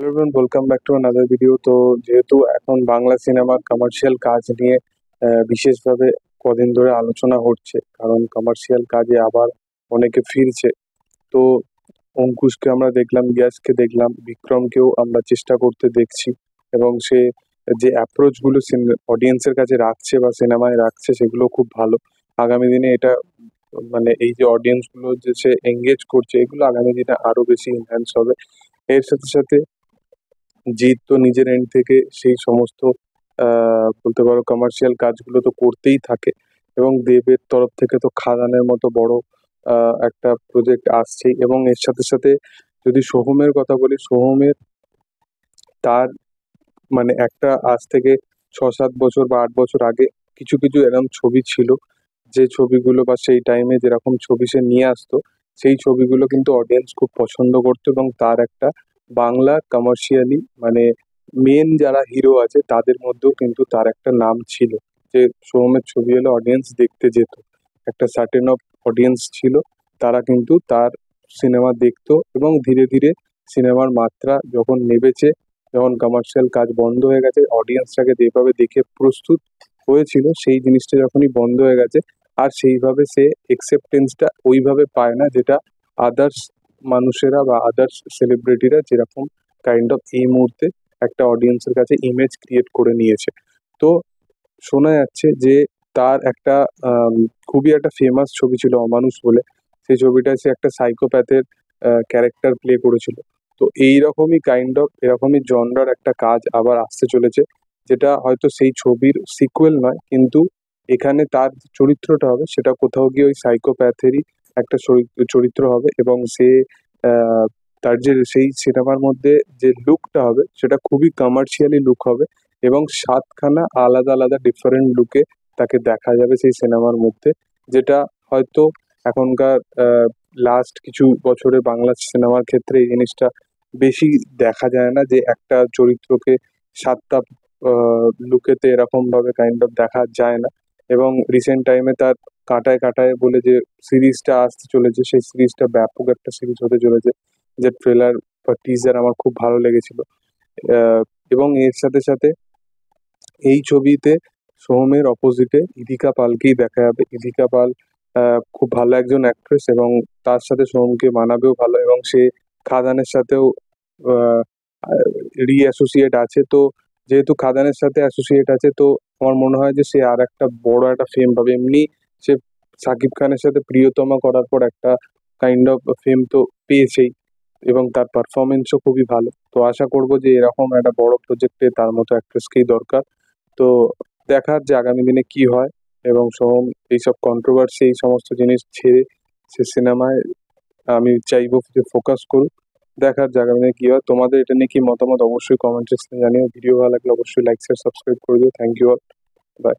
Everyone, welcome back to another video. তো যেহেতু এখন বাংলা সিনেমার কমার্শিয়াল কাজ নিয়ে বিশেষভাবে কদিন ধরে আলোচনা হচ্ছে, কারণ কমার্শিয়াল কাজে আবার অনেকে ফিরছে। তো অঙ্কুশকে আমরা দেখলাম, ইয়াশকে দেখলাম, বিক্রমকেও আমরা চেষ্টা করতে দেখছি, এবং সে যে অ্যাপ্রোচগুলো অডিয়েন্সের কাছে রাখছে বা সিনেমায় রাখছে সেগুলো খুব ভালো। আগামী দিনে এটা মানে এই যে অডিয়েন্স গুলো যে সে এঙ্গেজ করছে, এগুলো আগামী দিনে আরো বেশি এনহ্যান্স হবে। এর সাথে সাথে জিৎ তো নিজের এন্ড থেকে সেই সমস্ত বলতে পারো কমার্শিয়াল কাজগুলো তো করতেই থাকে, এবং দেবের তরফ থেকে তো খাদানের মতো বড় একটা প্রজেক্ট আসছেই। এবং এর সাথে সাথে যদি সোহমের কথা বলি, সোহমের তার মানে একটা আজ থেকে 6-7 বছর বা 8 বছর আগে কিছু কিছু এরকম ছবি ছিল, যে ছবিগুলো বা সেই টাইমে যেরকম ছবি সে নিয়ে আসতো, সেই ছবিগুলো কিন্তু অডিয়েন্স খুব পছন্দ করতো, এবং তার একটা বাংলা কমার্শিয়ালি মানে মেন যারা হিরো আছে তাদের মধ্যেও কিন্তু তার একটা নাম ছিল, যে সোহমের ছবি হলে অডিয়েন্স দেখতে যেত। একটা সার্টেন অফ অডিয়েন্স ছিল, তারা কিন্তু তার সিনেমা দেখতো, এবং ধীরে ধীরে সিনেমার মাত্রা যখন নেমেছে, যখন কমার্শিয়াল কাজ বন্ধ হয়ে গেছে, অডিয়েন্সটাকে যেভাবে দেখে প্রস্তুত হয়েছিল সেই জিনিসটা যখনই বন্ধ হয়ে গেছে, আর সেইভাবে সে একসেপ্টেন্সটা ওইভাবে পায় না, যেটা আদার্স মানুষেরা বা আদার্স সেলিব্রিটিরা যেরকম কাইন্ড অফ এই মুহূর্তে একটা অডিয়েন্সের কাছে ইমেজ ক্রিয়েট করে নিয়েছে। তো শোনা যাচ্ছে যে তার একটা আম, খুবই একটা ফেমাস ছবি ছিল অমানুষ বলে, সেই ছবিটায় সে একটা সাইকোপ্যাথের ক্যারেক্টার প্লে করেছিল। তো এইরকমই কাইন্ড অফ এরকমই জনরার একটা কাজ আবার আসতে চলেছে, যেটা হয়তো সেই ছবির সিকুয়েল নয়, কিন্তু এখানে তার যে চরিত্রটা হবে সেটা কোথাও গিয়ে ওই সাইকোপ্যাথেরই একটা চরিত্র হবে, এবং সে আহ, তার যে সেই সিনেমার মধ্যে যে লুকটা হবে সেটা খুবই কমার্শিয়ালি লুক হবে, এবং সাতখানা আলাদা আলাদা ডিফারেন্ট লুকে তাকে দেখা যাবে সেই সিনেমার মধ্যে, যেটা হয়তো এখনকার লাস্ট কিছু বছরে বাংলা সিনেমার ক্ষেত্রে এই জিনিসটা বেশি দেখা যায় না, যে একটা চরিত্রকে সাতটা লুকেতে এরকম ভাবে কাইন্ড অফ দেখা যায় না। এবং রিসেন্ট টাইমে তার কাঁটায় কাঁটায় বলে যে সিরিজটা আসতে চলেছে, সেই সিরিজটা ব্যাপক একটা সিরিজ হতে চলেছে, যে ট্রেলার বা টিজার আমার খুব ভালো লেগেছিল। আহ, এবং এর সাথে সাথে এই ছবিতে সোহমের অপোজিটে ইদিকা পালকেই দেখা যাবে। ইদিকা পাল খুব ভালো একজন অ্যাক্ট্রেস, এবং তার সাথে সোহমকে মানাবেও ভালো, এবং সে খাদানের সাথেও রি অ্যাসোসিয়েট আছে। তো যেহেতু খাদানের সাথে অ্যাসোসিয়েট আছে, তো আমার মনে হয় যে সে আর একটা বড় একটা ফেম পাবে। এমনি সে সাকিব খানের সাথে প্রিয়তমা করার পর একটা কাইন্ড অফ ফেম তো পেয়েছেই, এবং তার পারফরমেন্সও খুবই ভালো। তো আশা করব যে এরকম একটা বড় প্রজেক্টে তার মতো অ্যাক্ট্রেসকেই দরকার। তো দেখার যে আগামী দিনে কি হয়, এবং সোহম এইসব কন্ট্রোভার্সি এই সমস্ত জিনিস ছেড়ে সে সিনেমায় আমি চাইবো যে ফোকাস করুক। দেখার যে আগামী দিনে কি হয়। তোমাদের এটা নিয়ে কি মতামত অবশ্যই কমেন্ট সেকশনে জানিও। ভিডিও ভালো লাগলে অবশ্যই লাইক শেয়ার সাবস্ক্রাইব করে দিও। Thank you all, by.